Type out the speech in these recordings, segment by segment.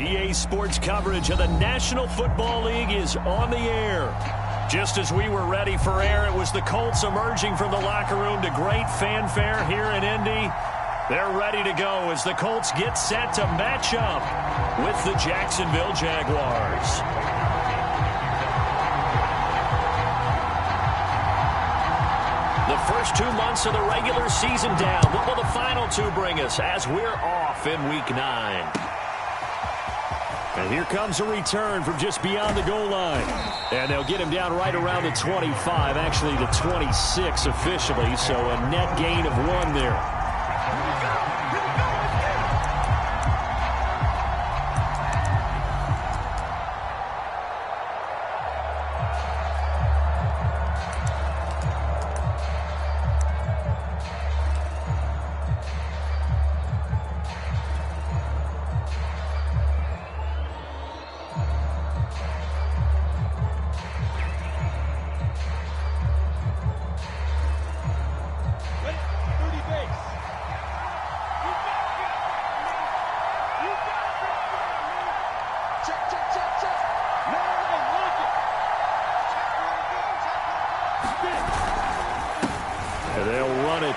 EA Sports coverage of the National Football League is on the air. Just as we were ready for air, it was the Colts emerging from the locker room to great fanfare here in Indy. They're ready to go as the Colts get set to match up with the Jacksonville Jaguars. The first 2 months of the regular season down. What will the final 2 bring us as we're off in Week 9? And here comes a return from just beyond the goal line. And they'll get him down right around the 25, actually the 26 officially, so a net gain of 1 there.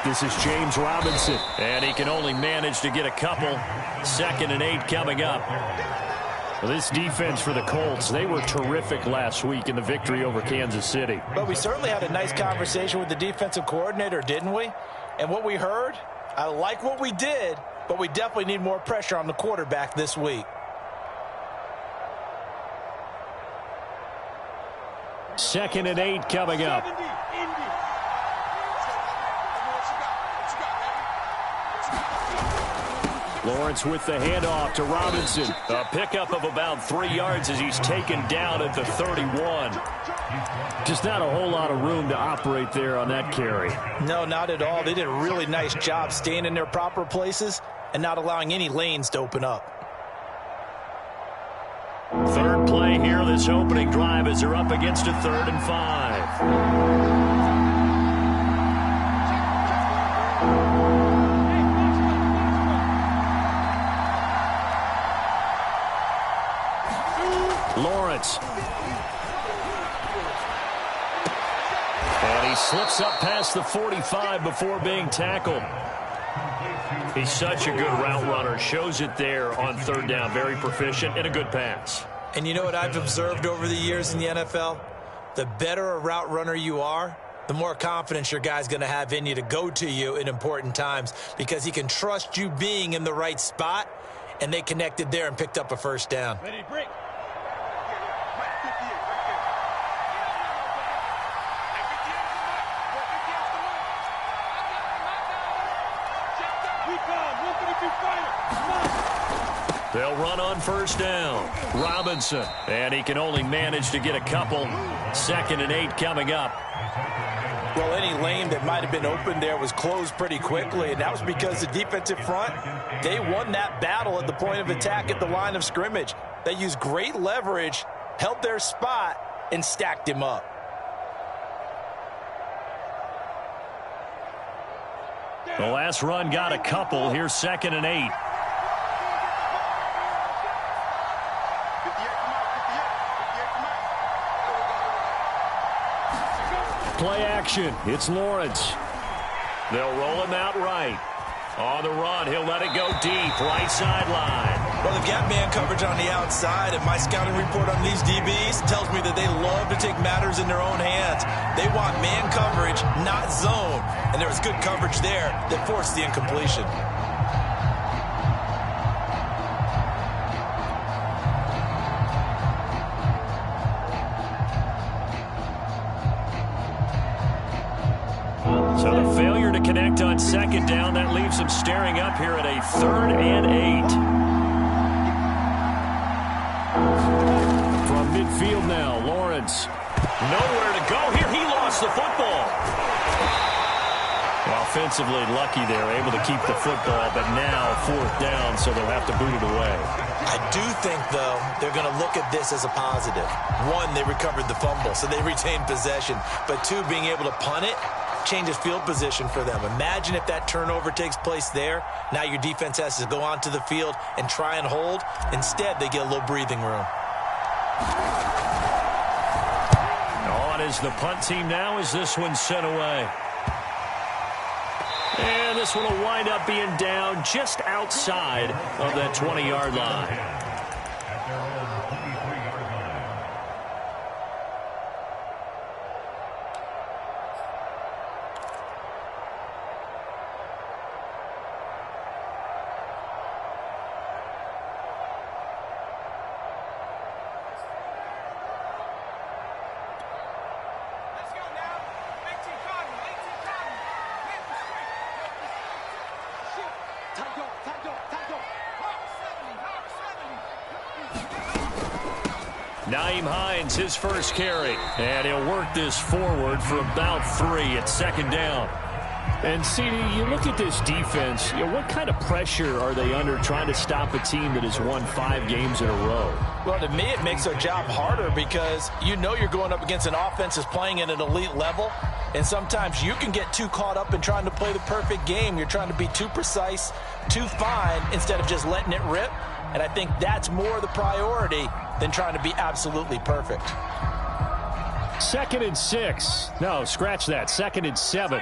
This is James Robinson, and he can only manage to get a couple. 2nd and 8 coming up. Well, this defense for the Colts, they were terrific last week in the victory over Kansas City. But we certainly had a nice conversation with the defensive coordinator, didn't we? And what we heard, I like what we did, but we definitely need more pressure on the quarterback this week. 2nd and 8 coming up. Lawrence with the handoff to Robinson. A pickup of about 3 yards as he's taken down at the 31. Just not a whole lot of room to operate there on that carry. No, not at all. They did a really nice job staying in their proper places and not allowing any lanes to open up. 3rd play here, this opening drive as they're up against a 3rd and 5. Lawrence. And he slips up past the 45 before being tackled. He's such a good route runner. Shows it there on 3rd down. Very proficient and a good pass. And you know what I've observed over the years in the NFL? The better a route runner you are, the more confidence your guy's going to have in you to go to you in important times because he can trust you being in the right spot, and they connected there and picked up a 1st down. Ready, break. They'll run on 1st down. Robinson. And he can only manage to get a couple. 2nd and 8 coming up. Well, any lane that might have been open there was closed pretty quickly, and that was because the defensive front, they won that battle at the point of attack at the line of scrimmage. They used great leverage, held their spot, and stacked him up. The last run got a couple. Here's 2nd and 8. Play action. It's Lawrence. They'll roll him out right. On the run, he'll let it go deep. Right sideline. Well, they've got man coverage on the outside, and my scouting report on these DBs tells me that they love to take matters in their own hands. They want man coverage, not zone. And there was good coverage there that forced the incompletion. So the failure to connect on 2nd down, that leaves him staring up here at a 3rd and 8. From midfield now, Lawrence. Nowhere to go here. He lost the football. Offensively lucky there, able to keep the football, but now 4th down, so they'll have to boot it away. I do think, though, they're going to look at this as a positive. 1, they recovered the fumble, so they retained possession. But 2, being able to punt it, changes field position for them. Imagine if that turnover takes place there. Now your defense has to go onto the field and try and hold. Instead, they get a little breathing room. On is the punt team now as this one's sent away. And this one will wind up being down just outside of that 20-yard line. His first carry, and he'll work this forward for about 3 at second down. And CD, you look at this defense, what kind of pressure are they under trying to stop a team that has won 5 games in a row? Well, to me, it makes their job harder because you know you're going up against an offense that's playing at an elite level, and sometimes you can get too caught up in trying to play the perfect game. You're trying to be too precise, too fine, instead of just letting it rip. And I think that's more the priority than trying to be absolutely perfect. 2nd and 6. No, scratch that. 2nd and 7.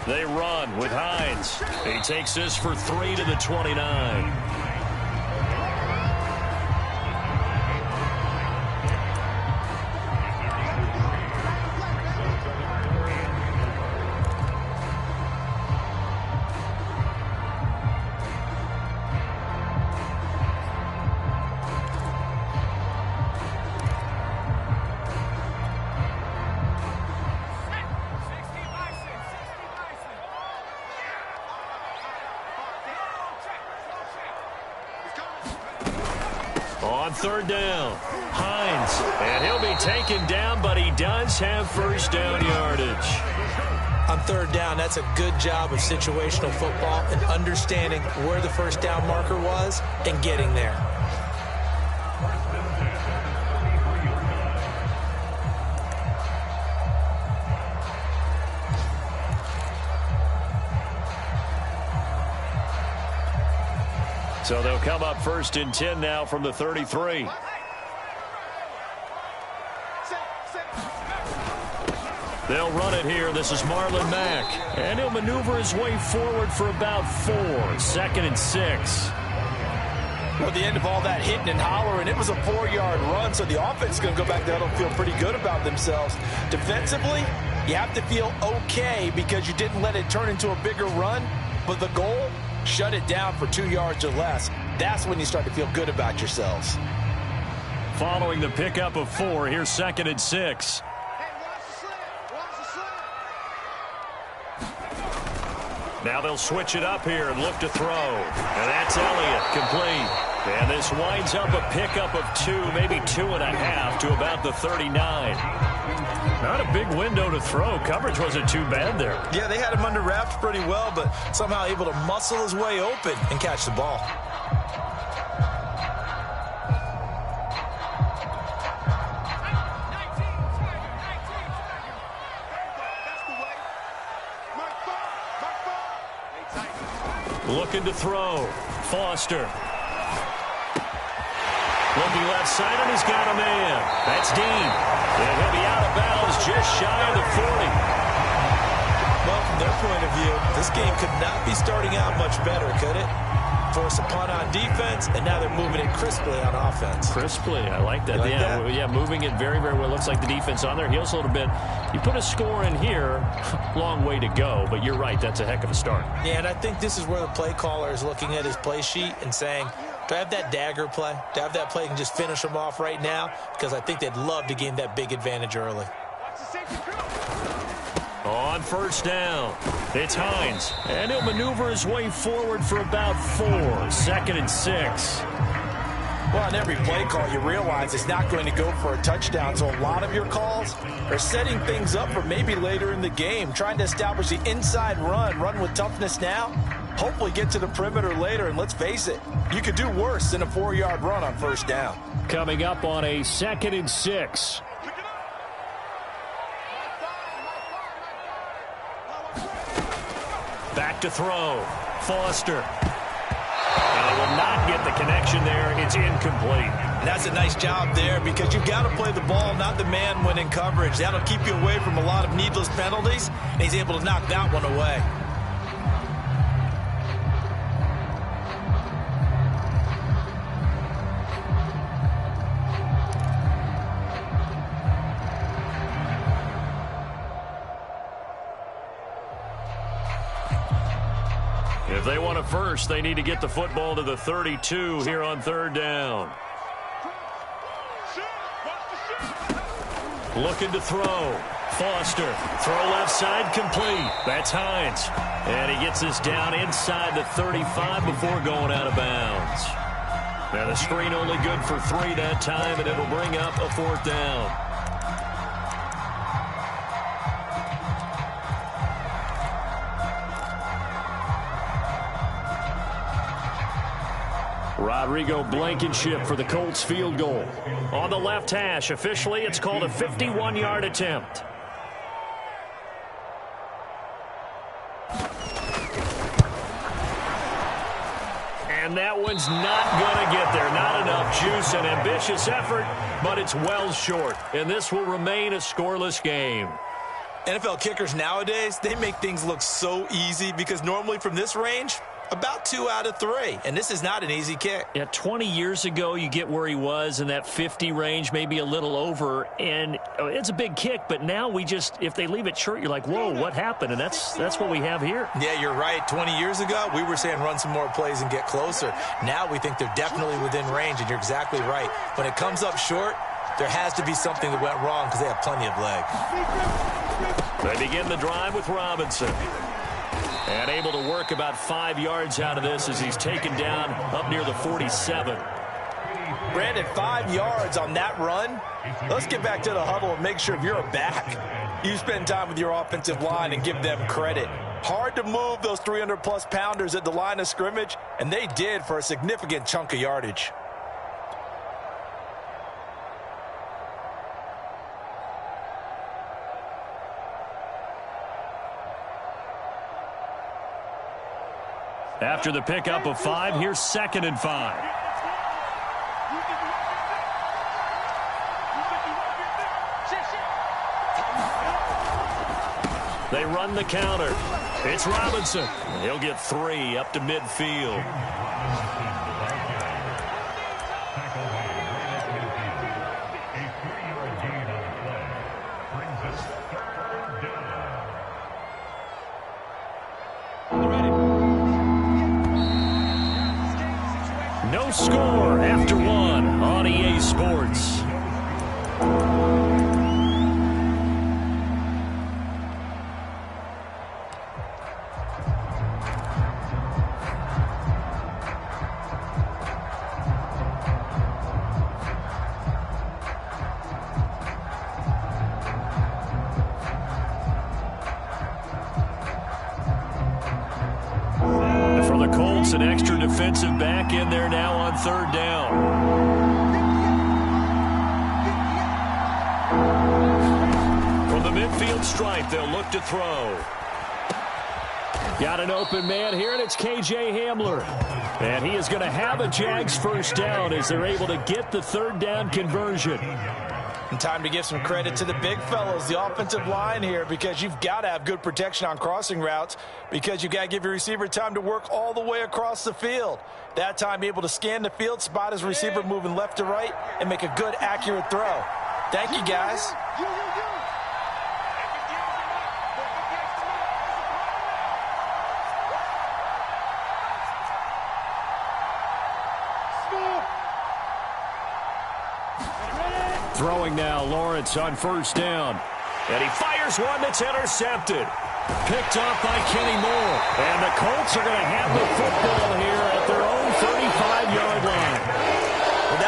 They run with Hines. He takes this for 3 to the 29. On 3rd down, Hines, and he'll be taken down, but he does have first down yardage. On 3rd down, that's a good job of situational football and understanding where the first down marker was and getting there. So they'll come up 1st and 10 now from the 33. They'll run it here. This is Marlon Mack. And he'll maneuver his way forward for about 4. 2nd and 6. Well, at the end of all that hitting and hollering, it was a 4-yard run, so the offense is going to go back there and feel pretty good about themselves. Defensively, you have to feel okay because you didn't let it turn into a bigger run, but the goal, shut it down for 2 yards or less. That's when you start to feel good about yourselves. Following the pickup of 4, here's 2nd and 6. Now they'll switch it up here and look to throw. And that's Elliott, complete. And this winds up a pickup of 2, maybe 2.5 to about the 39. Not a big window to throw. Coverage wasn't too bad there. Yeah, they had him under wraps pretty well, but somehow able to muscle his way open and catch the ball. Looking to throw. Foster. Looking left side, and he's got a man. That's Dean. And he'll be out of bounds just shy of the 40. Well, from their point of view, this game could not be starting out much better, could it? Force a punt on defense, and now they're moving it crisply on offense. Crisply, I like that. Like that? Yeah, moving it very, very well. Looks like the defense on their heels a little bit. You put a score in here, long way to go, but you're right, that's a heck of a start. Yeah, and I think this is where the play caller is looking at his play sheet and saying, do I have that dagger play? Do I have that play and just finish them off right now? Because I think they'd love to gain that big advantage early. On 1st down, it's Hines, and he'll maneuver his way forward for about 4. 2nd and 6. Well, on every play call, you realize it's not going to go for a touchdown, so a lot of your calls are setting things up for maybe later in the game, trying to establish the inside run with toughness now, hopefully get to the perimeter later, and let's face it, you could do worse than a 4-yard run on first down. Coming up on a 2nd and 6. Back to throw. Foster. And they will not get the connection there. It's incomplete. That's a nice job there because you've got to play the ball, not the man when in coverage. That'll keep you away from a lot of needless penalties, and he's able to knock that one away. If they want a first, they need to get the football to the 32 here on 3rd down. Looking to throw. Foster. Throw left side complete. That's Hines. And he gets this down inside the 35 before going out of bounds. Now the screen only good for 3 that time, and it'll bring up a 4th down. Rodrigo Blankenship for the Colts field goal. On the left hash, officially it's called a 51-yard attempt. And that one's not going to get there. Not enough juice, an ambitious effort, but it's well short. And this will remain a scoreless game. NFL kickers nowadays, they make things look so easy because normally from this range, about 2 out of 3, and this is not an easy kick. Yeah, 20 years ago, you get where he was in that 50 range, maybe a little over, and it's a big kick, but now we just, if they leave it short, you're like, whoa, what happened? And that's what we have here. Yeah, you're right. 20 years ago, we were saying run some more plays and get closer. Now we think they're definitely within range, and you're exactly right. When it comes up short, there has to be something that went wrong because they have plenty of leg. They begin the drive with Robinson. And able to work about 5 yards out of this as he's taken down up near the 47. Brandon, 5 yards on that run. Let's get back to the huddle and make sure if you're a back, you spend time with your offensive line and give them credit. Hard to move those 300-plus pounders at the line of scrimmage, and they did for a significant chunk of yardage. After the pickup of 5, here's 2nd and 5. They run the counter. It's Robinson. He'll get 3 up to midfield. No score after 1 on EA Sports. For the Colts, an extra defensive back in there now on 3rd down. From the midfield stripe, they'll look to throw. Got an open man here, and it's K.J. Hamler. And he is going to have a Jags first down as they're able to get the 3rd down conversion. And time to give some credit to the big fellows, the offensive line here, because you've got to have good protection on crossing routes because you've got to give your receiver time to work all the way across the field. That time, be able to scan the field, spot his receiver moving left to right, and make a good, accurate throw. Thank you, guys. Throwing now, Lawrence on 1st down. And he fires one that's intercepted. Picked off by Kenny Moore. And the Colts are going to have the football here at their own 35-yard line. Well,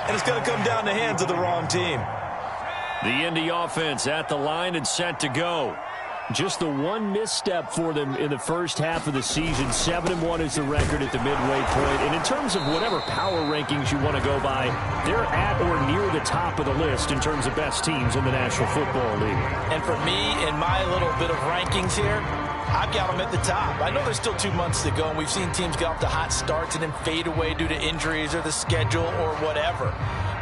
and it's going to come down the hands of the wrong team. The Indy offense at the line and set to go. Just the one misstep for them in the first half of the season. 7-1 is the record at the midway point. And in terms of whatever power rankings you want to go by, they're at or near the top of the list in terms of best teams in the National Football League. And for me, in my little bit of rankings here, I've got them at the top. I know there's still 2 months to go, and we've seen teams get off to hot starts and then fade away due to injuries or the schedule or whatever.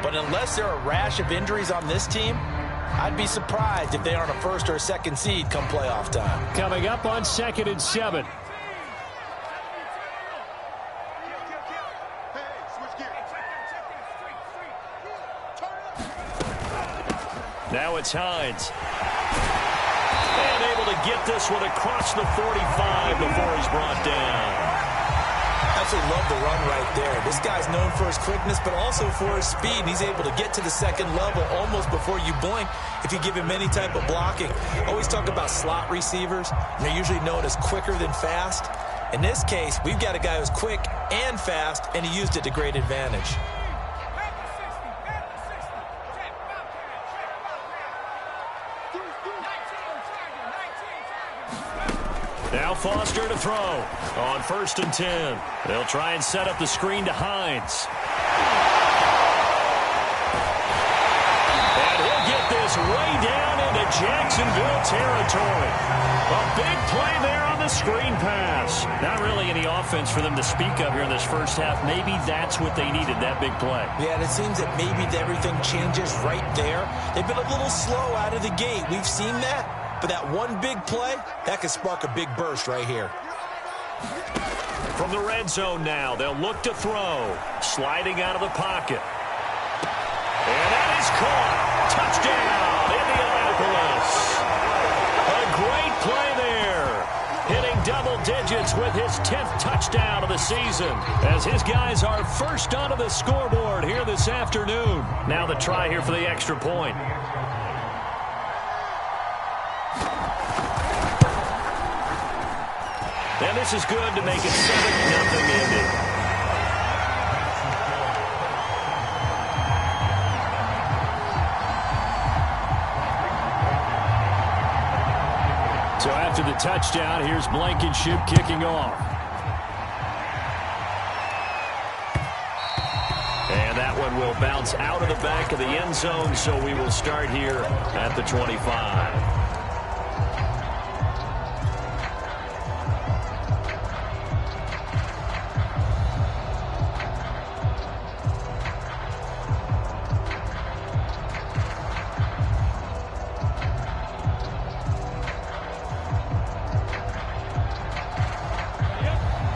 But unless there are a rash of injuries on this team, I'd be surprised if they aren't a first or a second seed come playoff time. Coming up on 2nd and 7. Now it's Hines. And able to get this one across the 45 before he's brought down. Absolutely love the run right there. This guy's known for his quickness, but also for his speed. He's able to get to the second level almost before you blink if you give him any type of blocking. Always talk about slot receivers, and they're usually known as quicker than fast. In this case, we've got a guy who's quick and fast, and he used it to great advantage. Now Foster to throw on 1st and 10. They'll try and set up the screen to Hines. And he'll get this way down into Jacksonville territory. A big play there on the screen pass. Not really any offense for them to speak of here in this first half. Maybe that's what they needed, that big play. Yeah, and it seems that maybe everything changes right there. They've been a little slow out of the gate. We've seen that. But that one big play, that could spark a big burst right here. From the red zone now, they'll look to throw. Sliding out of the pocket. And that is caught. Touchdown, Indianapolis. A great play there. Hitting double digits with his 10th touchdown of the season. As his guys are first onto the scoreboard here this afternoon. Now the try here for the extra point. And this is good to make it 7-0 Indy. So after the touchdown, here's Blankenship kicking off. And that one will bounce out of the back of the end zone, so we will start here at the 25.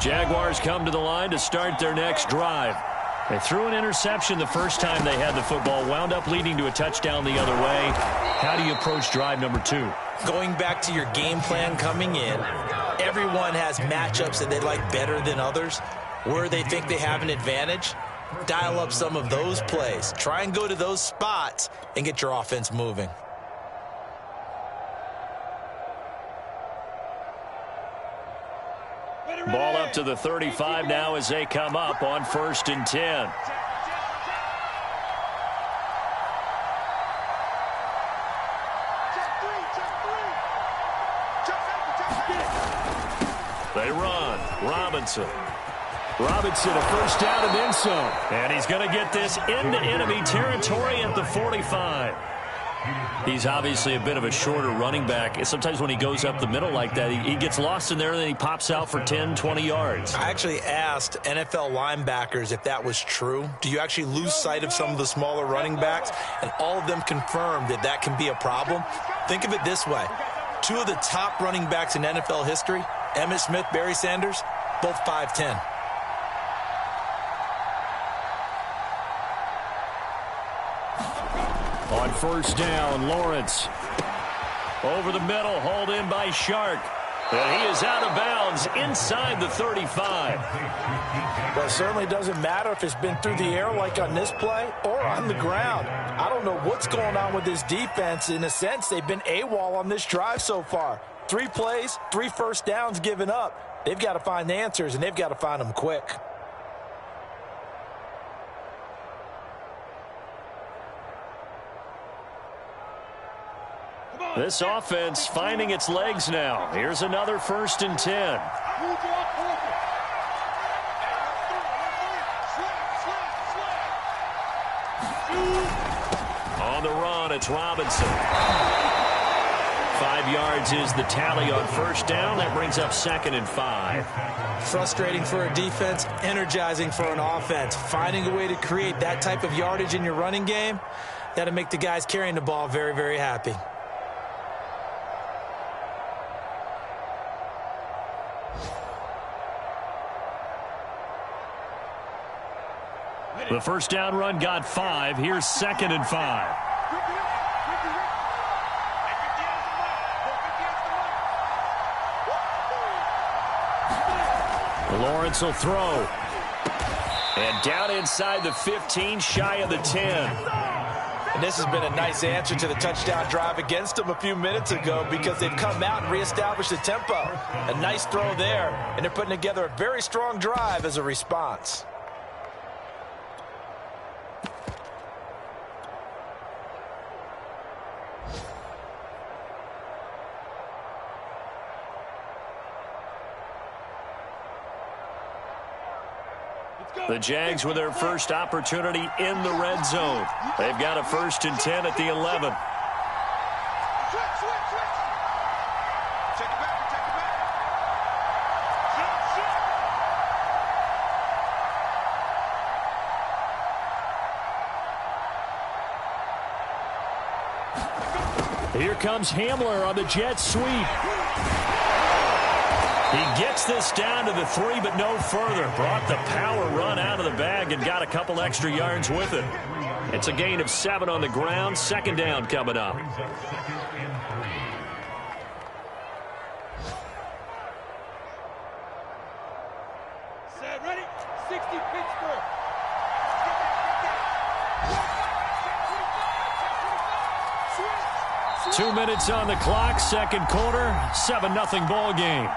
Jaguars come to the line to start their next drive. They threw an interception the first time they had the football, wound up leading to a touchdown the other way. How do you approach drive number 2? Going back to your game plan coming in, everyone has matchups that they like better than others. Where they think they have an advantage, dial up some of those plays. Try and go to those spots and get your offense moving. Ball up to the 35 now as they come up on 1st and 10. They run. Robinson. Robinson, a first down and then some. And he's going to get this into enemy territory at the 45. He's obviously a bit of a shorter running back. Sometimes when he goes up the middle like that, he gets lost in there and then he pops out for 10, 20 yards. I actually asked NFL linebackers if that was true. Do you actually lose sight of some of the smaller running backs? And all of them confirmed that that can be a problem. Think of it this way. 2 of the top running backs in NFL history, Emmitt Smith, Barry Sanders, both 5'10". On first down, Lawrence. Over the middle, hauled in by Shark. And he is out of bounds inside the 35. Well, it certainly doesn't matter if it's been through the air like on this play or on the ground. I don't know what's going on with this defense. In a sense, they've been AWOL on this drive so far. 3 plays, 3 first downs given up. They've got to find the answers, and they've got to find them quick. This offense finding its legs now. Here's another 1st and 10. On the run, it's Robinson. 5 yards is the tally on 1st down. That brings up 2nd and 5. Frustrating for a defense, energizing for an offense. Finding a way to create that type of yardage in your running game, that'll make the guys carrying the ball very, very happy. The 1st down run got 5. Here's 2nd and 5. Lawrence will throw. And down inside the 15, shy of the 10. And this has been a nice answer to the touchdown drive against them a few minutes ago because they've come out and reestablished the tempo. A nice throw there, and they're putting together a very strong drive as a response. The Jags with their first opportunity in the red zone. They've got a 1st and 10 at the 11. Here comes Hamler on the jet sweep. He gets this down to the 3, but no further. Brought the power run out of the bag and got a couple extra yards with it. It's a gain of 7 on the ground. 2nd down coming up. Set, ready? 60, Pittsburgh. 2 minutes on the clock, 2nd quarter, 7-0 ball game.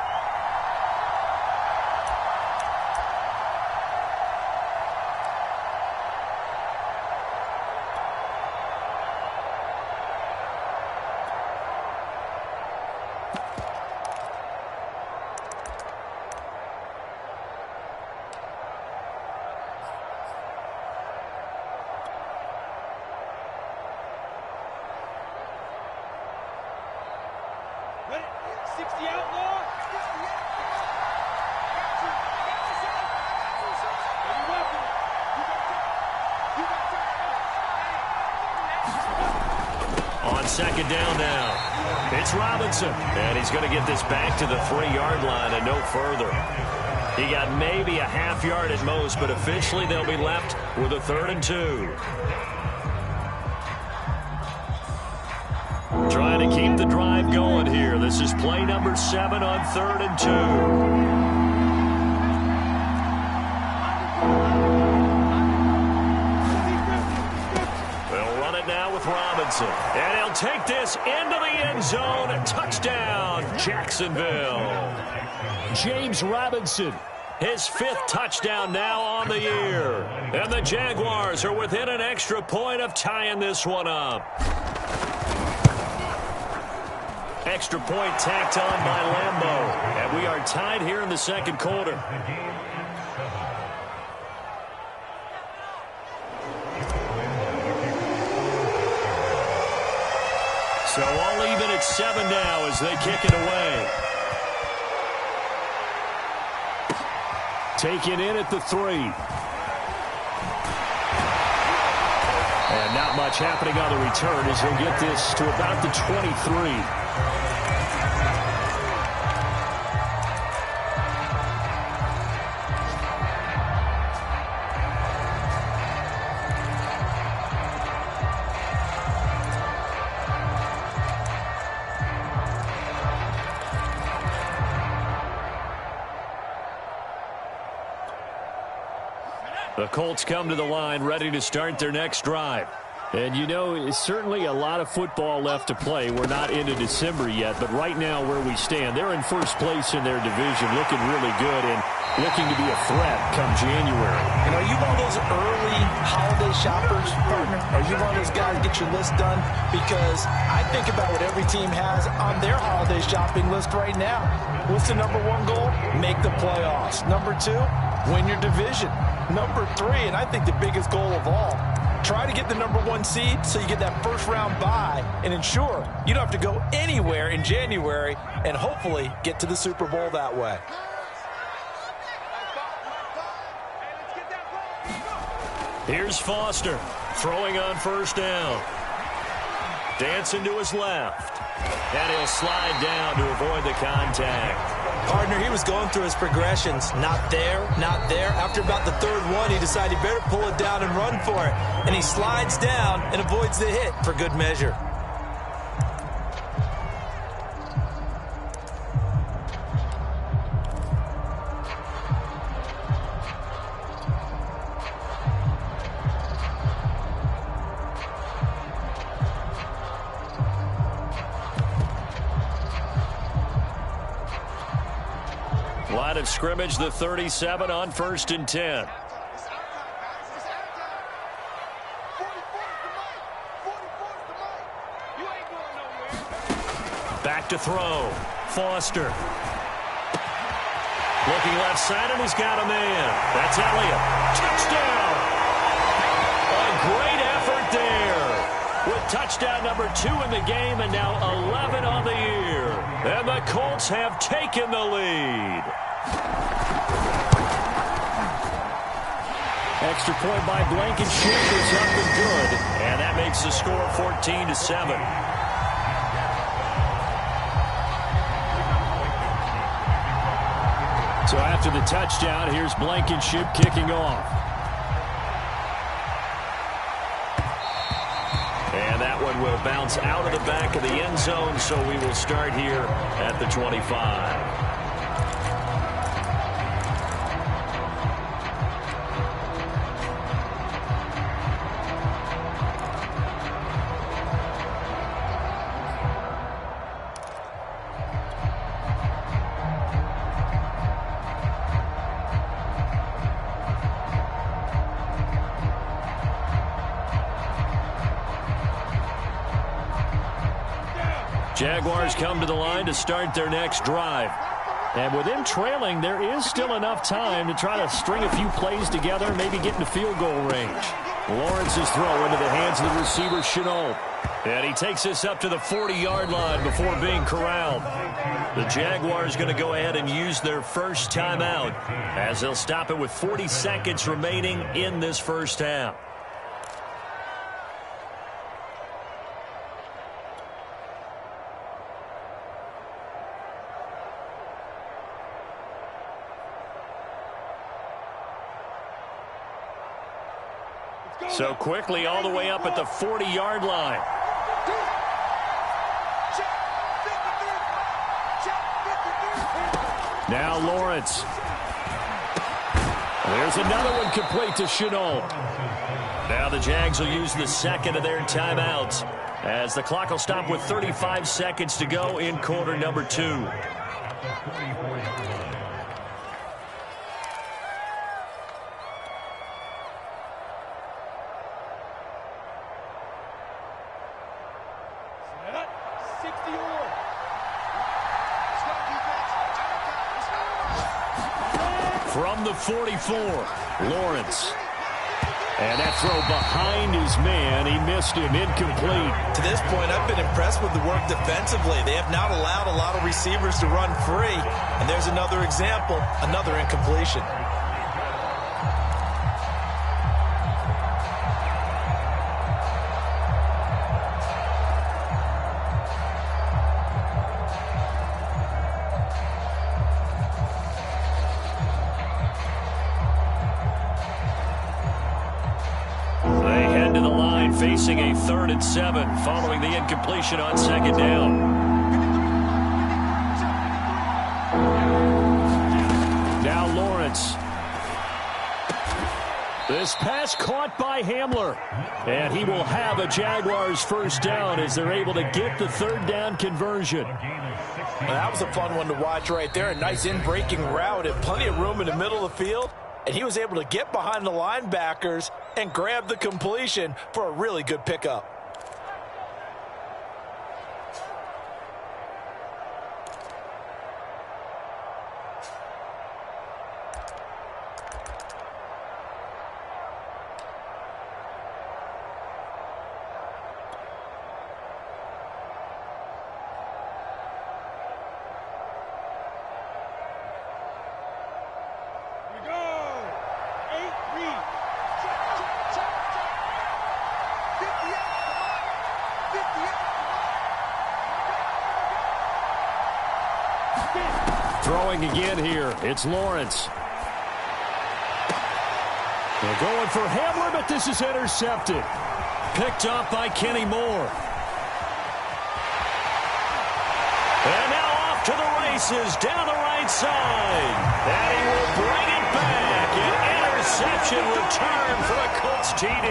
Ready? 60 outlaw. On 2nd down now, it's Robinson. And he's going to get this back to the 3-yard line and no further. He got maybe a half yard at most, but officially they'll be left with a 3rd and 2. Trying to keep the drive going here. This is play number 7 on 3rd and 2. They'll run it now with Robinson. And he'll take this into the end zone. Touchdown, Jacksonville. James Robinson, his 5th touchdown now on the year. And the Jaguars are within an extra point of tying this one up. Extra point tacked on by Lambeau. And we are tied here in the 2nd quarter. So all even at 7 now as they kick it away. Taken in at the 3. And not much happening on the return as he'll get this to about the 23. The Colts come to the line ready to start their next drive. And, you know, it's certainly a lot of football left to play. We're not into December yet, but right now where we stand, they're in first place in their division, looking really good and looking to be a threat come January. And are you one of those early holiday shoppers, partner? Are you one of those guys get your list done? Because I think about what every team has on their holiday shopping list right now. What's the number one goal? Make the playoffs. Number two, win your division. Number three, and I think the biggest goal of all, try to get the number one seed so you get that first round bye and ensure you don't have to go anywhere in January and hopefully get to the Super Bowl that way. Here's Foster throwing on first down. Dancing to his left. And he'll slide down to avoid the contact. Partner, he was going through his progressions. Not there, not there. After about the third one, he decided he better pull it down and run for it. And he slides down and avoids the hit for good measure. Line of scrimmage, the 37 on 1st and 10. Back to throw. Foster. Looking left side, and he's got a man. That's Elliott. Touchdown! A great effort there. With touchdown number 2 in the game, and now 11 on the year. And the Colts have taken the lead. Extra point by Blankenship is up and good. And that makes the score 14-7. So after the touchdown, here's Blankenship kicking off. And that one will bounce out of the back of the end zone, so we will start here at the 25. Jaguars come to the line to start their next drive. And with them trailing, there is still enough time to try to string a few plays together, maybe get into field goal range. Lawrence's throw into the hands of the receiver, Chenault. And he takes this up to the 40-yard line before being corralled. The Jaguars going to go ahead and use their first timeout as they'll stop it with 40 seconds remaining in this first half. So quickly all the way up at the 40-yard line. Now Lawrence. There's another one complete to Chenault. Now the Jags will use the second of their timeouts as the clock will stop with 35 seconds to go in quarter number 2. From the 44, Lawrence. And that throw behind his man. He missed him, incomplete. To this point, I've been impressed with the work defensively. They have not allowed a lot of receivers to run free. And there's another example, another incompletion. Facing a 3rd and 7 following the incompletion on second down. Now Lawrence. This pass caught by Hamler. And he will have a Jaguars first down as they're able to get the third down conversion. Well, that was a fun one to watch right there. A nice in-breaking route and plenty of room in the middle of the field. And he was able to get behind the linebackers and grab the completion for a really good pickup. Throwing again here, it's Lawrence. They're going for Hamler, but this is intercepted. Picked up by Kenny Moore. And now off to the races down the right side. And he will bring it back. An interception return for a Colts TD.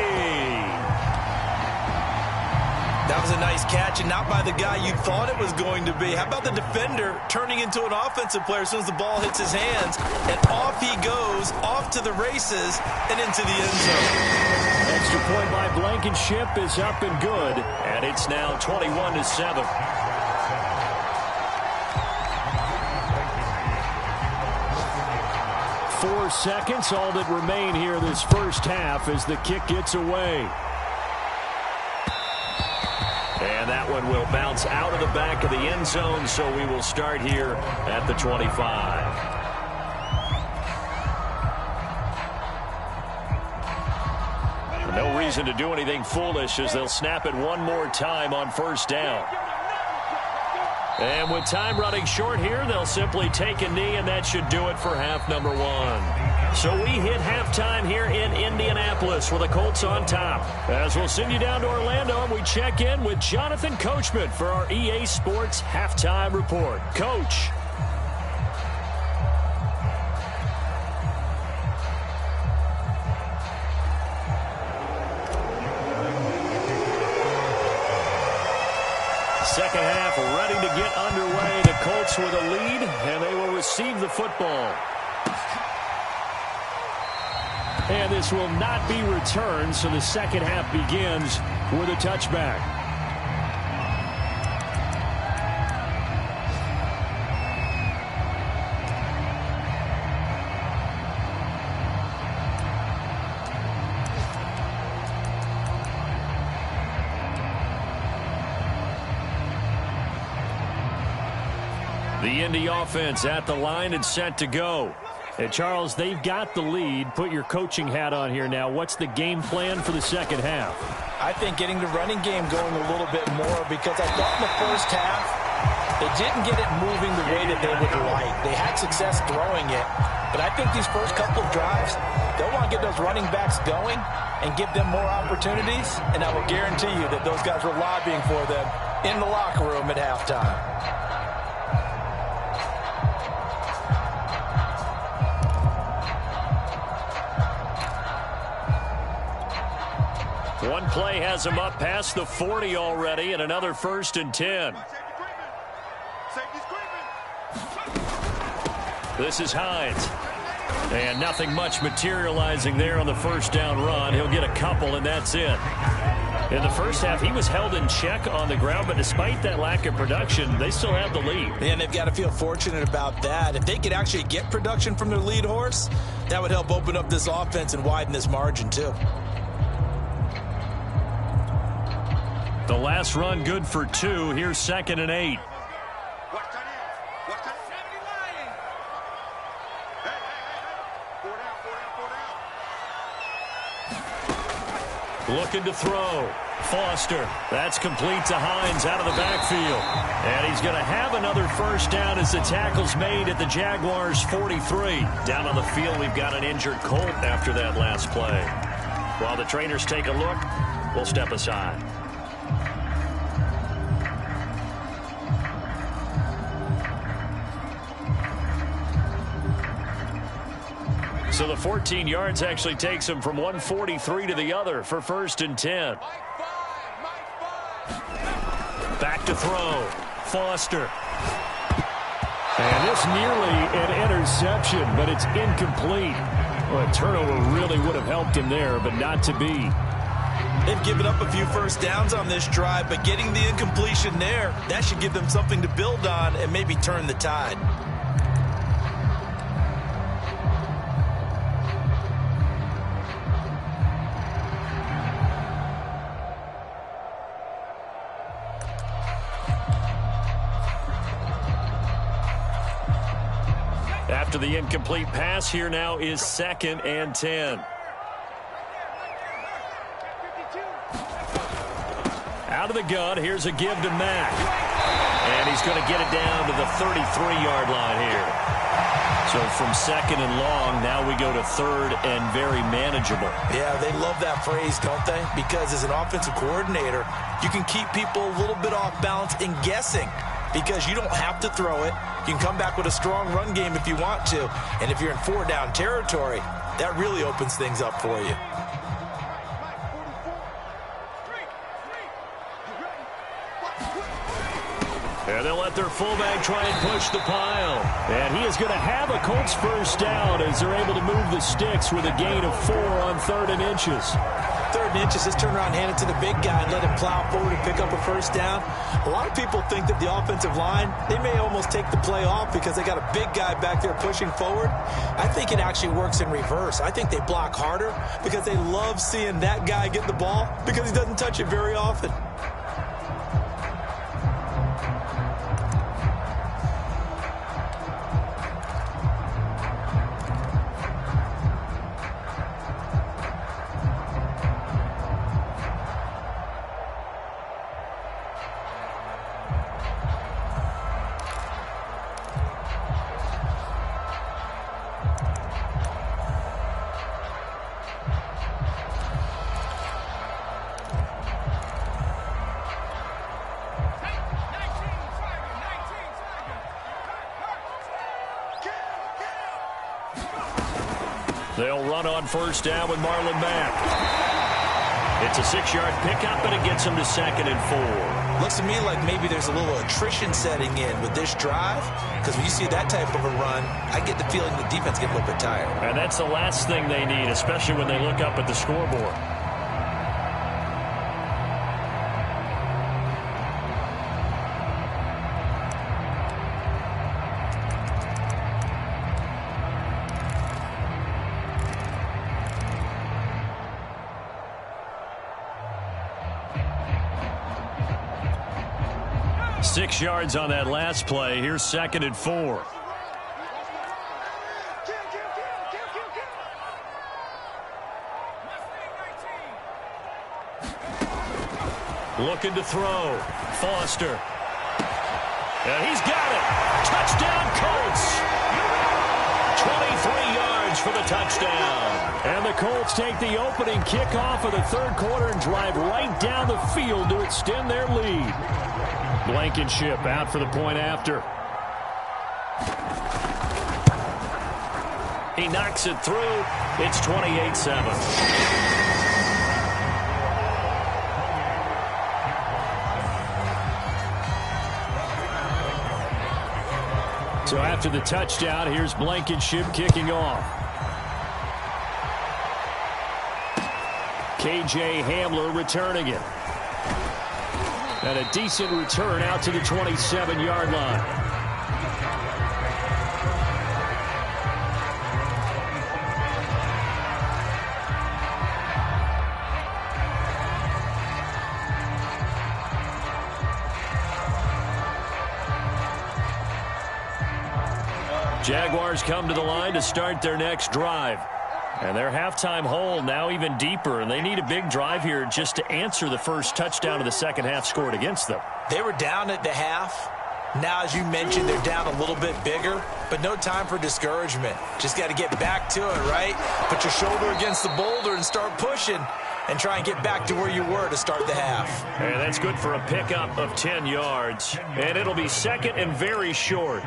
That was a nice catch, and not by the guy you thought it was going to be. How about the defender turning into an offensive player as soon as the ball hits his hands, and off he goes, off to the races, and into the end zone. Extra point by Blankenship is up and good, and it's now 21-7. Four seconds, all that remain here this first half as the kick gets away. And that one will bounce out of the back of the end zone, so we will start here at the 25. No reason to do anything foolish as they'll snap it one more time on first down. And with time running short here, they'll simply take a knee, and that should do it for half number one. So we hit halftime here in Indianapolis with the Colts on top. As we'll send you down to Orlando, and we check in with Jonathan Coachman for our EA Sports Halftime Report. Coach. Second half ready to get underway. The Colts with a lead, and they will receive the football. And this will not be returned, so the second half begins with a touchback. The Indy offense at the line and set to go. And Charles, they've got the lead. Put your coaching hat on here now. What's the game plan for the second half? I think getting the running game going a little bit more, because I thought in the first half they didn't get it moving the way that they would like. They had success throwing it, but I think these first couple of drives, they'll want to get those running backs going and give them more opportunities, and I will guarantee you that those guys were lobbying for them in the locker room at halftime. One play has him up past the 40 already, and another 1st and 10. This is Hines. And nothing much materializing there on the first down run. He'll get a couple, and that's it. In the first half, he was held in check on the ground, but despite that lack of production, they still have the lead. And they've got to feel fortunate about that. If they could actually get production from their lead horse, that would help open up this offense and widen this margin, too. The last run good for 2. Here's 2nd and 8. Looking to throw. Foster. That's complete to Hines out of the backfield. And he's going to have another first down as the tackle's made at the Jaguars' 43. Down on the field, we've got an injured Colt after that last play. While the trainers take a look, we'll step aside. So the 14 yards actually takes him from 143 to the other for 1st and 10. Back to throw. Foster. And this nearly an interception, but it's incomplete. Well, a turnover really would have helped him there, but not to be. They've given up a few first downs on this drive, but getting the incompletion there, that should give them something to build on and maybe turn the tide. After the incomplete pass, here now is 2nd and 10. Out of the gun, here's a give to Mack. And he's going to get it down to the 33-yard line here. So from 2nd and long, now we go to 3rd and very manageable. Yeah, they love that phrase, don't they? Because as an offensive coordinator, you can keep people a little bit off balance and guessing. Because you don't have to throw it. You can come back with a strong run game if you want to. And if you're in 4-down territory, that really opens things up for you. And they'll let their fullback try and push the pile. And he is going to have a Colts first down as they're able to move the sticks with a gain of 4 on 3rd and inches. 3rd and inches, just turn around, hand it to the big guy, and let him plow forward and pick up a first down. A lot of people think that the offensive line, they may almost take the play off because they got a big guy back there pushing forward. I think it actually works in reverse. I think they block harder because they love seeing that guy get the ball because he doesn't touch it very often. They'll run on first down with Marlon Mack. It's a 6-yard pickup, and it gets him to 2nd and 4. Looks to me like maybe there's a little attrition setting in with this drive, because when you see that type of a run, I get the feeling the defense gets a little bit tired. And that's the last thing they need, especially when they look up at the scoreboard. Six yards on that last play. Here's 2nd and 4. Looking to throw. Foster. And he's got it. Touchdown, Colts. 23 yards for the touchdown. And the Colts take the opening kickoff of the 3rd quarter and drive right down the field to extend their lead. Blankenship out for the point after. He knocks it through. It's 28-7. So after the touchdown, here's Blankenship kicking off. K.J. Hamler returning it. And a decent return out to the 27-yard line. Jaguars come to the line to start their next drive. And their halftime hole now even deeper, and they need a big drive here just to answer the first touchdown of the second half scored against them. They were down at the half. Now, as you mentioned, they're down a little bit bigger, but no time for discouragement. Just got to get back to it, right? Put your shoulder against the boulder and start pushing and try and get back to where you were to start the half. And that's good for a pickup of 10 yards. And it'll be 2nd and very short.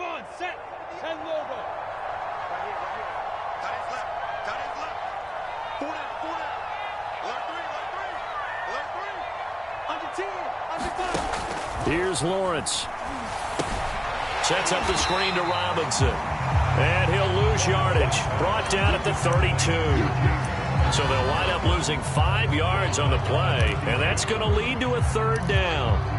Come on, set. 10 logo. Right here, right here. Got his left. Got his left. Four down, four down. Alert three, alert three. Alert three. Under 10, under 5. Here's Lawrence. Sets up the screen to Robinson. And he'll lose yardage. Brought down at the 32. So they'll wind up losing 5 yards on the play. And that's going to lead to a 3rd down.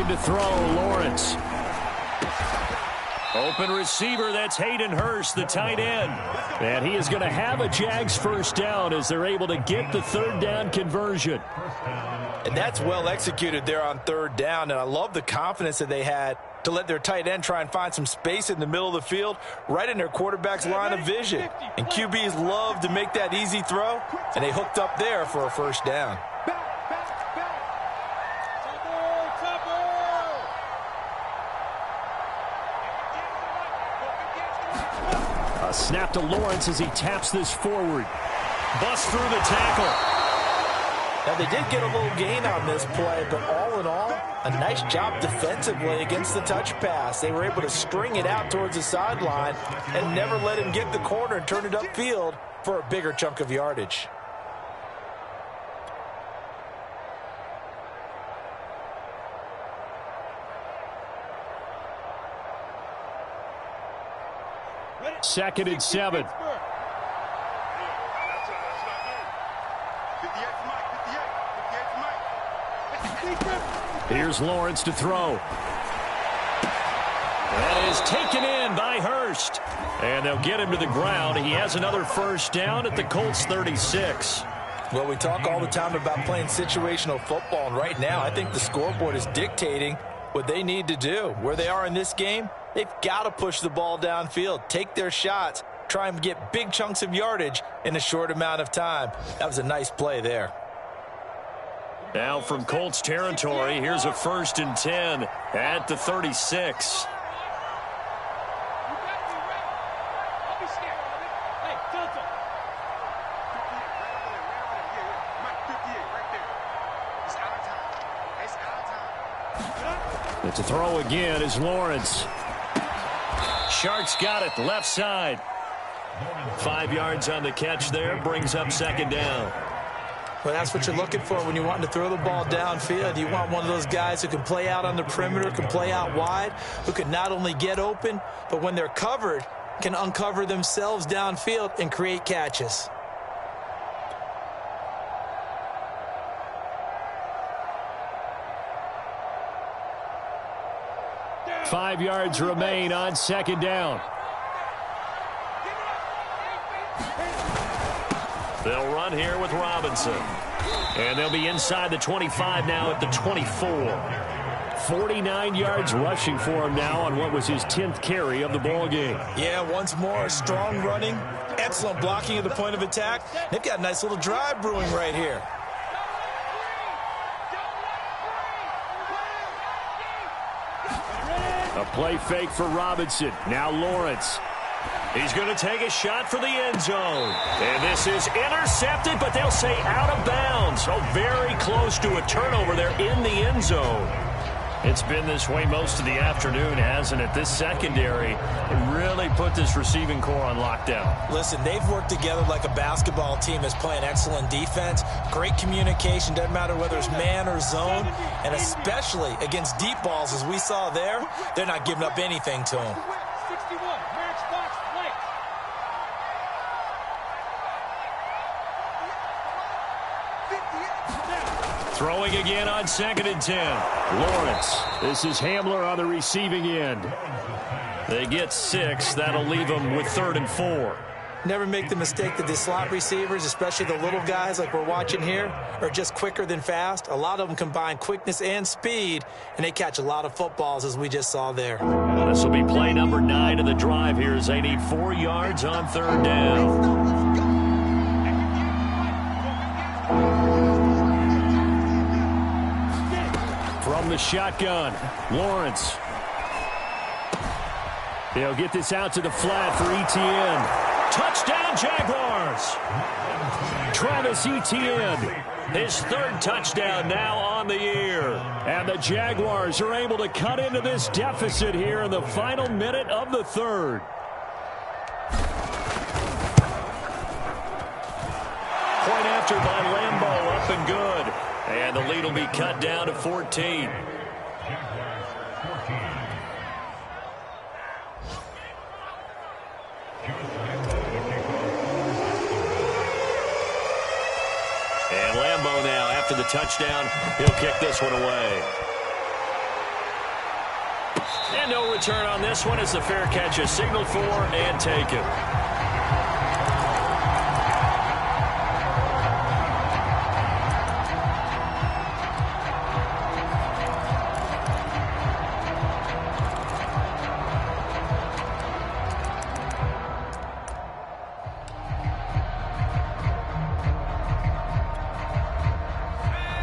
To throw, Lawrence. Open receiver, that's Hayden Hurst, the tight end. And he is going to have a Jags 1st down as they're able to get the 3rd down conversion. And that's well executed there on 3rd down, and I love the confidence that they had to let their tight end try and find some space in the middle of the field, right in their quarterback's line of vision. And QBs love to make that easy throw, and they hooked up there for a 1st down. Snap to Lawrence as he taps this forward. Bust through the tackle. Now, they did get a little gain on this play, but all in all, a nice job defensively against the touch pass. They were able to string it out towards the sideline and never let him get the corner and turn it upfield for a bigger chunk of yardage. Second and 7. Here's Lawrence to throw. That is taken in by Hurst. And they'll get him to the ground. He has another 1st down at the Colts 36. Well, we talk all the time about playing situational football, and right now I think the scoreboard is dictating what they need to do. Where they are in this game, they've got to push the ball downfield, take their shots, try and get big chunks of yardage in a short amount of time. That was a nice play there. Now from Colts territory, here's a 1st and 10 at the 36. To throw again is Lawrence. Sharks got it, left side. 5 yards on the catch there, brings up 2nd down. Well, that's what you're looking for when you're wanting to throw the ball downfield. You want one of those guys who can play out on the perimeter, can play out wide, who can not only get open, but when they're covered, can uncover themselves downfield and create catches. Five yards remain on 2nd down. They'll run here with Robinson. And they'll be inside the 25 now at the 24. 49 yards rushing for him now on what was his 10th carry of the ball game. Yeah, once more, strong running, excellent blocking at the point of attack. They've got a nice little drive brewing right here. A play fake for Robinson. Now Lawrence. He's going to take a shot for the end zone. And this is intercepted, but they'll say out of bounds. So very close to a turnover there in the end zone. It's been this way most of the afternoon, hasn't it? This secondary really put this receiving core on lockdown. Listen, they've worked together like a basketball team that's playing excellent defense. Great communication, doesn't matter whether it's man or zone. And especially against deep balls, as we saw there, they're not giving up anything to them. 61, matchbox play. Throwing again on 2nd and 10. Lawrence. This is Hamler on the receiving end. They get 6. That'll leave them with 3rd and 4. Never make the mistake that the slot receivers, especially the little guys like we're watching here, are just quicker than fast. A lot of them combine quickness and speed, and they catch a lot of footballs, as we just saw there. This will be play number 9 of the drive here as they need 4 yards on third down. From the shotgun, Lawrence. They'll get this out to the flat for Etienne. Touchdown, Jaguars! Travis Etienne, his 3rd touchdown now on the year. And the Jaguars are able to cut into this deficit here in the final minute of the 3rd. Point after by Lambeau, up and good. And the lead will be cut down to 14. And Lambeau now, after the touchdown, he'll kick this one away. And no return on this one as the fair catch is signaled for and taken.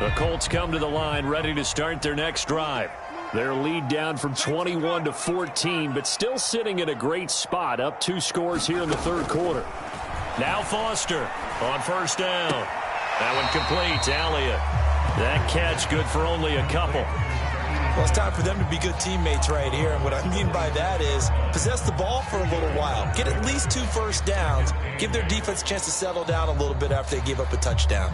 The Colts come to the line, ready to start their next drive. Their lead down from 21 to 14, but still sitting at a great spot, up 2 scores here in the 3rd quarter. Now Foster on first down. That one complete to Elliott. That catch good for only a couple. Well, it's time for them to be good teammates right here. And what I mean by that is possess the ball for a little while. Get at least 2 first downs. Give their defense a chance to settle down a little bit after they give up a touchdown.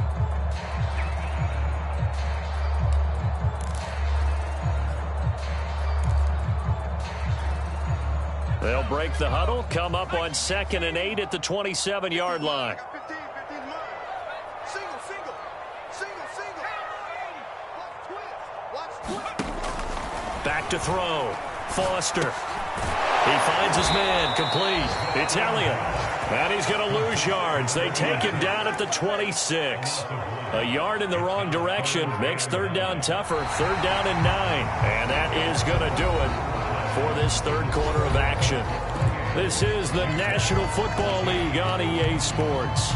They'll break the huddle, come up on 2nd and 8 at the 27-yard line. 15, single, single, single, single. Watch twist. Back to throw. Foster. He finds his man, complete. It's Elliott. And he's going to lose yards. They take him down at the 26. A yard in the wrong direction makes 3rd down tougher. 3rd down and 9. And that is going to do it for this 3rd quarter of action. This is the National Football League on EA Sports.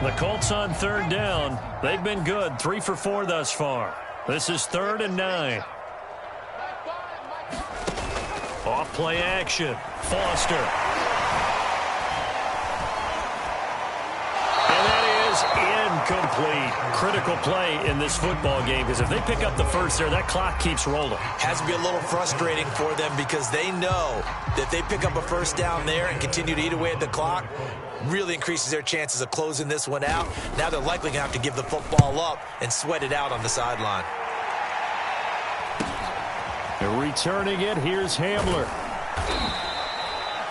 The Colts on 3rd down. They've been good, 3 for 4 thus far. This is 3rd and 9. Off play action. Foster. Incomplete. Critical play in this football game because if they pick up the first there, that clock keeps rolling. Has to be a little frustrating for them because they know that if they pick up a first down there and continue to eat away at the clock, really increases their chances of closing this one out. Now they're likely going to have to give the football up and sweat it out on the sideline. Returning it, here's Hamler.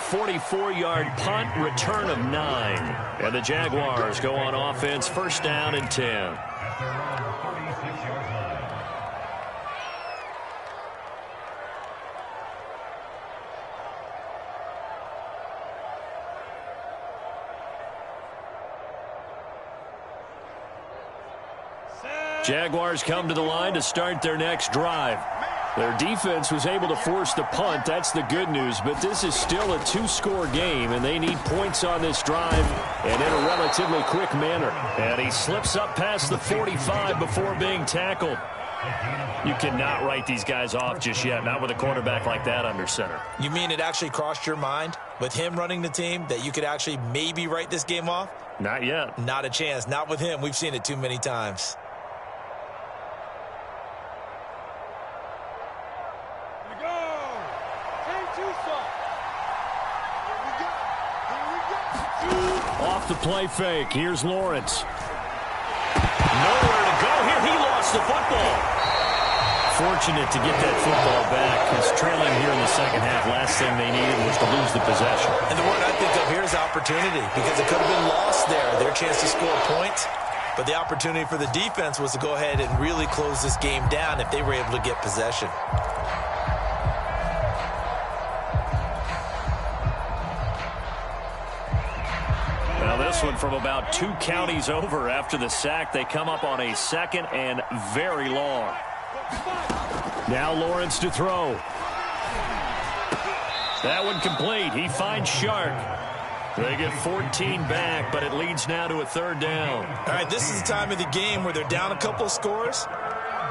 44-yard punt, return of 9. And the Jaguars go on offense, 1st down and 10. Jaguars come to the line to start their next drive. Their defense was able to force the punt. That's the good news. But this is still a 2-score game, and they need points on this drive and in a relatively quick manner. And he slips up past the 45 before being tackled. You cannot write these guys off just yet, not with a quarterback like that under center. You mean it actually crossed your mind with him running the team that you could actually maybe write this game off? Not yet. Not a chance. Not with him. We've seen it too many times. Off the play fake. Here's Lawrence. Nowhere to go here. He lost the football. Fortunate to get that football back. He's trailing here in the second half. Last thing they needed was to lose the possession. And the word I think of here is opportunity because it could have been lost there. Their chance to score points. But the opportunity for the defense was to go ahead and really close this game down if they were able to get possession. This one from about 2 counties over after the sack. They come up on a 2nd and very long. Now Lawrence to throw. That one complete. He finds Shark. They get 14 back, but it leads now to a 3rd down. All right, this is the time of the game where they're down a couple of scores,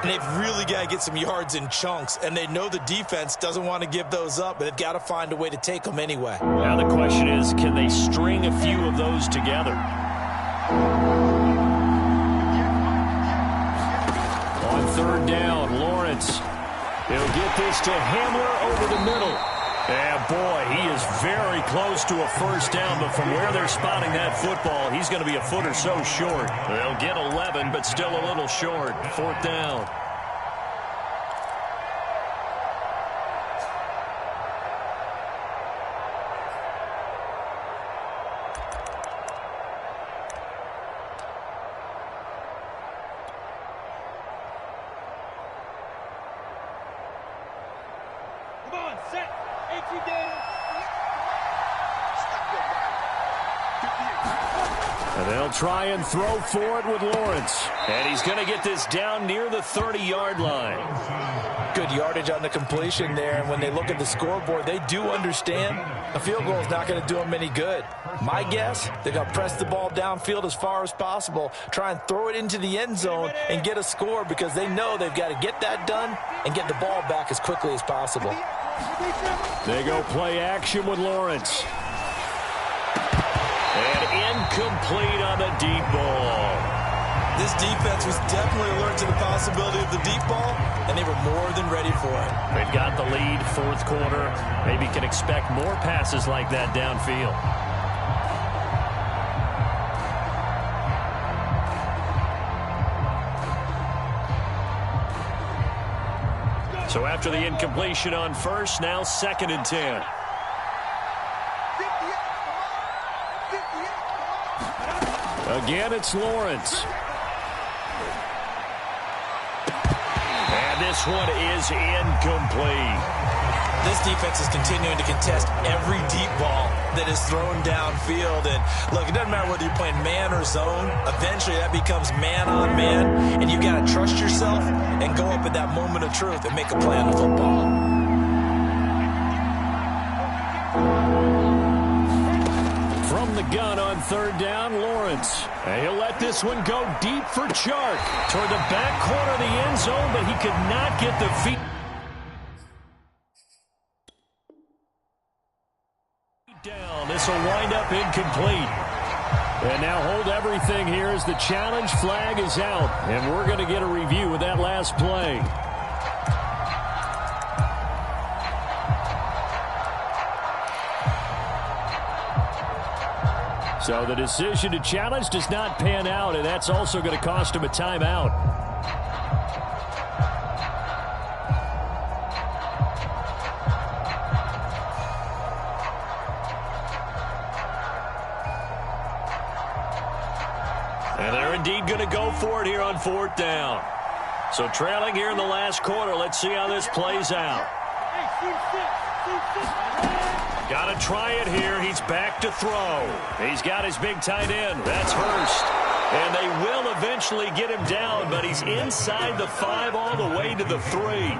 and they've really got to get some yards in chunks, and they know the defense doesn't want to give those up, but they've got to find a way to take them anyway. Now the question is, can they string a few of those together? On 3rd down, Lawrence. He'll get this to Hamler over the middle. Yeah, boy, he is very close to a 1st down, but from where they're spotting that football, he's going to be a foot or so short. They'll get 11, but still a little short. 4th down. Come on, set. 18 down. And they'll try and throw for it with Lawrence. And he's going to get this down near the 30-yard line. Good yardage on the completion there, and when they look at the scoreboard, they do understand a field goal is not going to do them any good. My guess, they're going to press the ball downfield as far as possible, try and throw it into the end zone and get a score because they know they've got to get that done and get the ball back as quickly as possible. They go play action with Lawrence. And incomplete on the deep ball. This defense was definitely alert to the possibility of the deep ball, and they were more than ready for it. They've got the lead, 4th quarter. Maybe can expect more passes like that downfield. So after the incompletion on 1st, now 2nd and 10. Again, it's Lawrence. And this one is incomplete. This defense is continuing to contest every deep ball that is thrown downfield. And look, it doesn't matter whether you're playing man or zone. Eventually, that becomes man on man. And you got to trust yourself and go up at that moment of truth and make a play on the football. From the gun on 3rd down, Lawrence. And he'll let this one go deep for Chark. Toward the back corner of the end zone, but he could not get the feet down. This will wind up incomplete. And now hold everything here as the challenge flag is out. And we're going to get a review of that last play. So the decision to challenge does not pan out, and that's also going to cost him a timeout. And they're indeed going to go for it here on 4th down. So trailing here in the last quarter, let's see how this plays out. Got to try it here. He's back to throw. He's got his big tight end. That's Hurst. And they will eventually get him down, but he's inside the 5 all the way to the 3.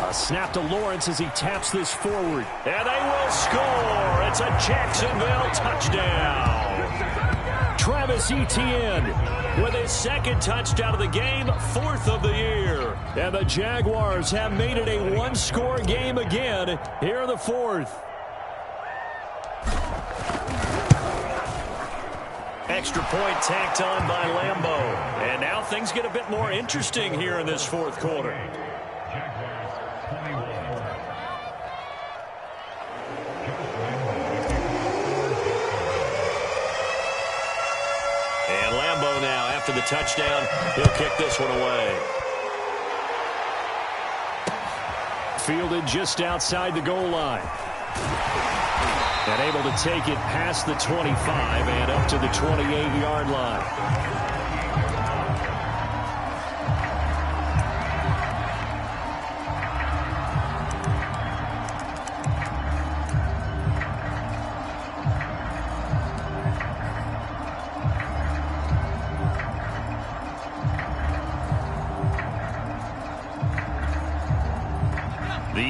A snap to Lawrence as he taps this forward. And they will score. It's a Jacksonville touchdown. Travis Etienne with his 2nd touchdown of the game, 4th of the year. And the Jaguars have made it a 1-score game again here in the 4th. Extra point tacked on by Lambeau. And now things get a bit more interesting here in this 4th quarter. And Lambeau now, after the touchdown, he'll kick this one away. Fielded just outside the goal line. And able to take it past the 25 and up to the 28-yard line.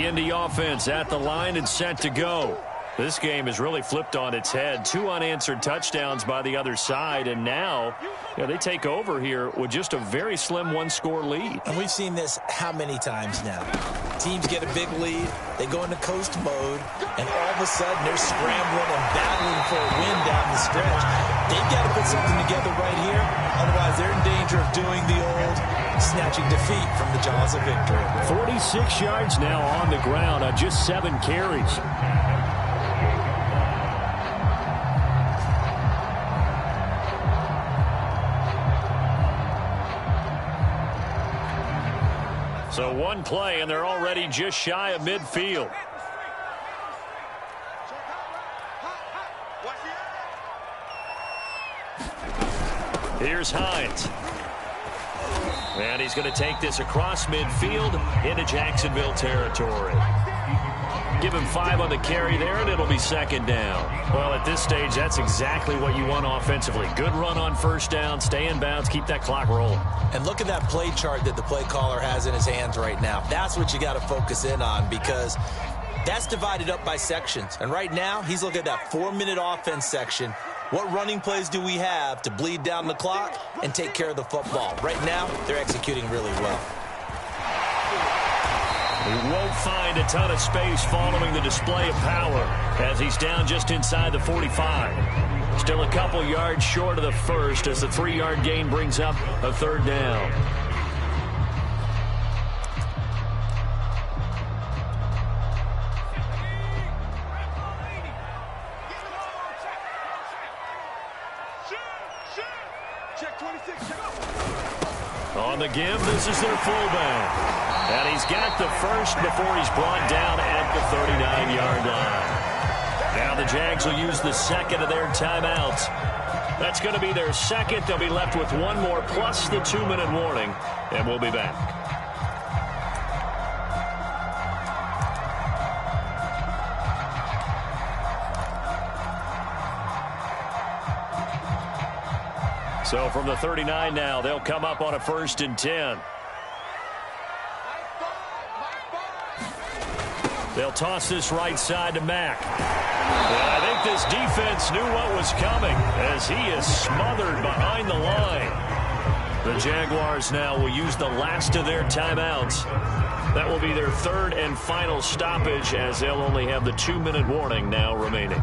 Indy offense at the line and set to go. This game has really flipped on its head. 2 unanswered touchdowns by the other side, and now they take over here with just a very slim one-score lead. And we've seen this how many times now? Teams get a big lead, they go into coast mode, and all of a sudden they're scrambling and battling for a win down the stretch. They've got to put something together right here, otherwise they're in danger of doing the old snatching defeat from the jaws of victory. 46 yards now on the ground on just 7 carries. So 1 play, and they're already just shy of midfield. Here's Hines. And he's going to take this across midfield into Jacksonville territory. Give him 5 on the carry there, and it'll be 2nd down. Well, at this stage, that's exactly what you want offensively. Good run on 1st down, stay in bounds, keep that clock rolling. And look at that play chart that the play caller has in his hands right now. That's what you got to focus in on, because that's divided up by sections. And right now, he's looking at that 4-minute offense section. What running plays do we have to bleed down the clock and take care of the football? Right now, they're executing really well. He won't find a ton of space following the display of power as he's down just inside the 45. Still a couple yards short of the first as the 3-yard gain brings up a 3rd down. Check 26. On the give, this is their fullback. And he's got the first before he's brought down at the 39-yard line. Now the Jags will use the 2nd of their timeouts. That's going to be their 2nd. They'll be left with 1 more plus the 2-minute warning, and we'll be back. So from the 39 now, they'll come up on a 1st and 10. They'll toss this right side to Mack. And I think this defense knew what was coming as he is smothered behind the line. The Jaguars now will use the last of their timeouts. That will be their 3rd and final stoppage as they'll only have the 2-minute warning now remaining.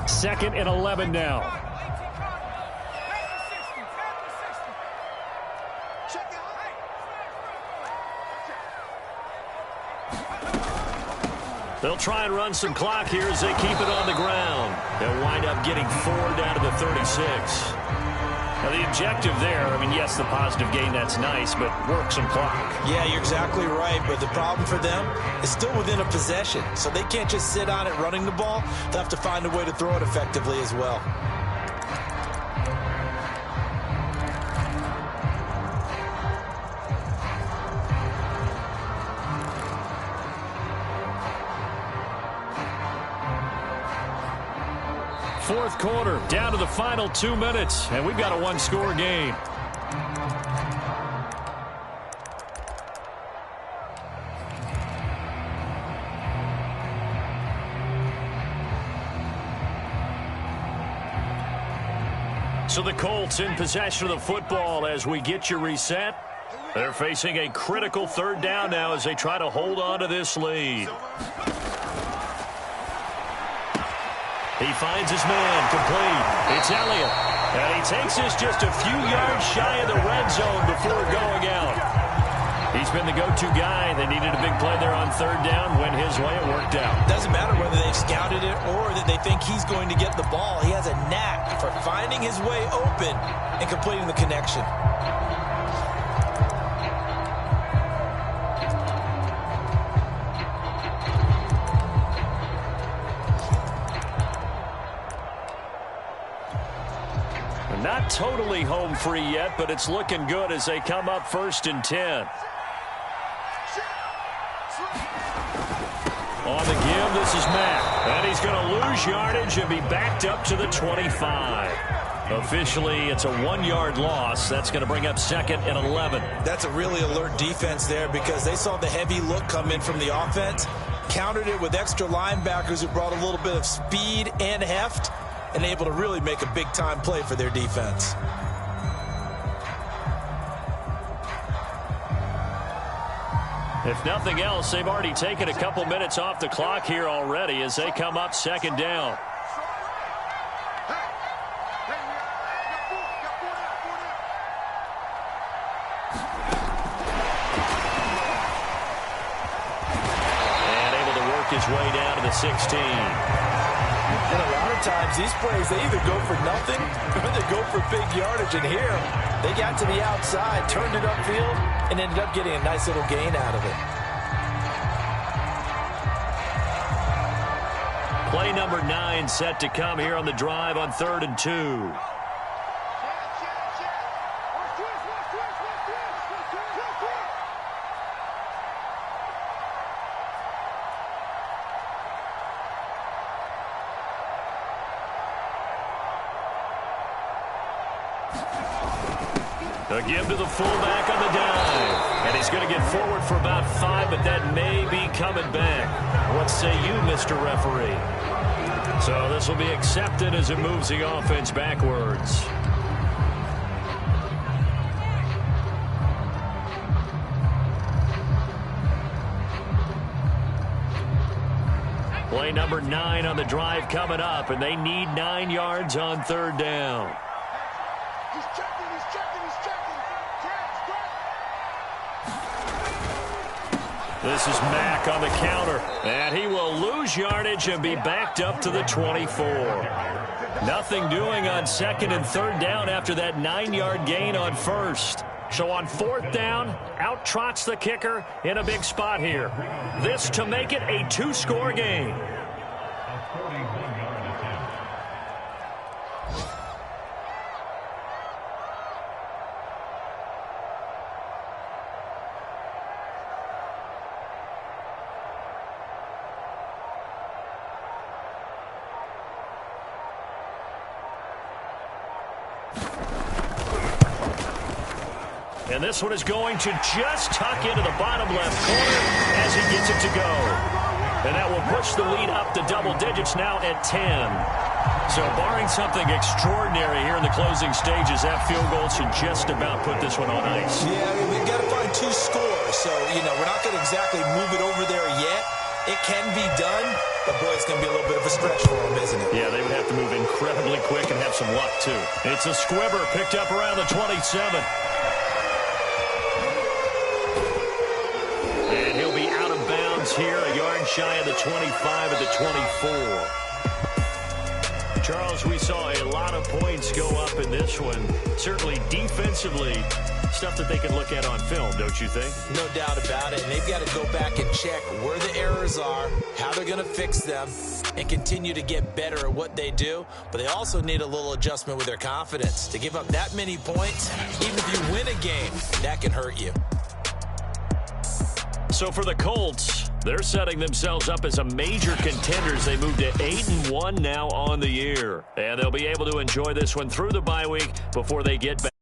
Second and 11 now. They'll try and run some clock here as they keep it on the ground. They'll wind up getting 4 down to the 36. Now the objective there, I mean, yes, the positive gain, that's nice, but work some clock. Yeah, you're exactly right, but the problem for them is still within a possession, so they can't just sit on it running the ball. They'll have to find a way to throw it effectively as well. Fourth quarter, down to the final 2 minutes, and we've got a 1-score game. So the Colts in possession of the football as we get you reset. They're facing a critical 3rd down now as they try to hold on to this lead. He finds his man, complete. It's Elliott. And he takes this just a few yards shy of the red zone before going out. He's been the go-to guy. They needed a big play there on 3rd down. Went his way. It worked out. Doesn't matter whether they've scouted it or that they think he's going to get the ball. He has a knack for finding his way open and completing the connection. Not totally home free yet, but it's looking good as they come up 1st and 10. On the give, this is Mack. And he's going to lose yardage and be backed up to the 25. Officially, it's a 1-yard loss. That's going to bring up 2nd and 11. That's a really alert defense there because they saw the heavy look come in from the offense, countered it with extra linebackers who brought a little bit of speed and heft, and able to really make a big-time play for their defense. If nothing else, they've already taken a couple minutes off the clock here already as they come up 2nd down. And able to work his way down to the 16. And a lot of times, these plays, they either go for nothing or they go for big yardage. And here, they got to the outside, turned it upfield, and ended up getting a nice little gain out of it. Play number 9 set to come here on the drive on 3rd and 2. A give to the fullback on the dive. And he's going to get forward for about 5, but that may be coming back. What say you, Mr. Referee? So this will be accepted as it moves the offense backwards. Play number 9 on the drive coming up, and they need 9 yards on 3rd down. He's checking, he's checking, he's checking. This is Mack on the counter, and he will lose yardage and be backed up to the 24. Nothing doing on 2nd and 3rd down after that 9-yard gain on 1st. So on 4th down, out trots the kicker in a big spot here. This to make it a 2-score game. And this one is going to just tuck into the bottom left corner as he gets it to go. And that will push the lead up to double digits now at 10. So barring something extraordinary here in the closing stages, that field goal should just about put this one on ice. Yeah, I mean, we've got to find 2 scores. So, you know, we're not going to exactly move it over there yet. It can be done, but boy, it's going to be a little bit of a stretch for them, isn't it? Yeah, they would have to move incredibly quick and have some luck, too. It's a squibber picked up around the 27. Here, a yard shy of the 25 at the 24. Charles, we saw a lot of points go up in this one. Certainly defensively, stuff that they can look at on film, don't you think? No doubt about it. And they've got to go back and check where the errors are, how they're going to fix them, and continue to get better at what they do. But they also need a little adjustment with their confidence. To give up that many points, even if you win a game, that can hurt you. So for the Colts, they're setting themselves up as a major contenders. They move to 8-1 now on the year. And they'll be able to enjoy this one through the bye week before they get back.